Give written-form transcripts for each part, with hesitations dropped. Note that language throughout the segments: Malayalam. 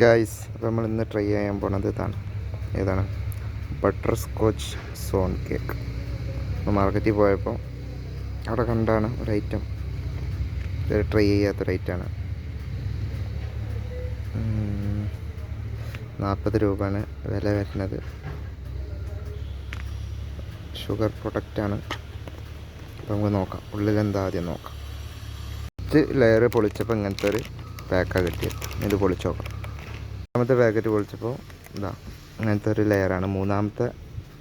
ഗായ്സ്, അപ്പോൾ നമ്മൾ ഇന്ന് ട്രൈ ചെയ്യാൻ പോണത് ഏതാണ് ബട്ടർ സ്കോച്ച് സോൺ കേക്ക്. അപ്പോൾ മാർക്കറ്റിൽ പോയപ്പോൾ അവിടെ കണ്ടാണ് ഒരു ഐറ്റം, ഇത് ട്രൈ ചെയ്യാത്തൊരു ഐറ്റമാണ്. 40 രൂപയാണ് വില വരുന്നത്. ഷുഗർ പ്രൊഡക്റ്റാണ്. അപ്പോൾ നമുക്ക് നോക്കാം ഉള്ളിലെന്താ ആദ്യം നോക്കാം. ഫസ്റ്റ് ലെയർ പൊളിച്ചപ്പോൾ ഇങ്ങനത്തെ ഒരു പാക്കാണ് കിട്ടിയത്. ഇത് പൊളിച്ച് നോക്കാം. രണ്ടാമത്തെ പാക്കറ്റ് പൊളിച്ചപ്പോൾ അങ്ങനത്തെ ഒരു ലെയറാണ് മൂന്നാമത്തെ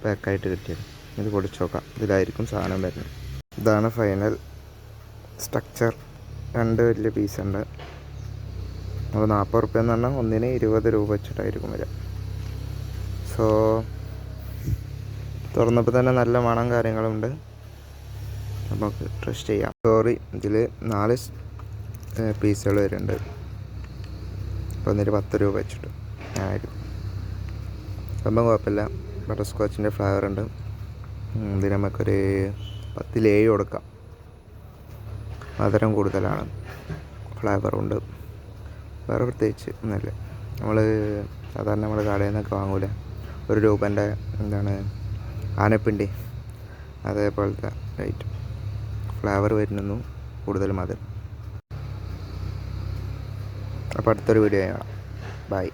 പാക്കായിട്ട് കിട്ടിയത്. ഇത് പൊളിച്ച് നോക്കാം, ഇതിലായിരിക്കും സാധനം വരുന്നത്. ഇതാണ് ഫൈനൽ സ്ട്രക്ചർ. 2 വലിയ പീസുണ്ട്. അപ്പോൾ 40 റുപ്യ എന്ന് പറഞ്ഞാൽ ഒന്നിന് 20 രൂപ വെച്ചിട്ടായിരിക്കും വരിക. സോ തുറന്നപ്പോൾ തന്നെ നല്ല മണം കാര്യങ്ങളുണ്ട്. നമുക്ക് ട്രസ്റ്റ് ചെയ്യാം. ഇതിൽ 4 പീസുകൾ വരുന്നുണ്ട്. അപ്പോൾ ഒന്നിന് 10 രൂപ വെച്ചിട്ട് ആയിരിക്കും. സംഭവം കുഴപ്പമില്ല. ബട്ടർ സ്കോച്ചിൻ്റെ ഫ്ലേവർ ഉണ്ട്. ഇതിന് നമുക്കൊരു 10-7 കൊടുക്കാം. മധുരം കൂടുതലാണ്, ഫ്ലേവറുണ്ട്. വേറെ പ്രത്യേകിച്ച് ഒന്നുമില്ല. സാധാരണ നമ്മൾ കടയിൽ നിന്നൊക്കെ വാങ്ങൂല, 1 രൂപേൻ്റെ ആനപ്പിണ്ടി അതേപോലത്തെ റേറ്റ്. ഫ്ലേവർ വരുന്നു കൂടുതൽ മധുരം. അപ്പോൾ അടുത്തൊരു വീഡിയോ കാണാം. ബൈ.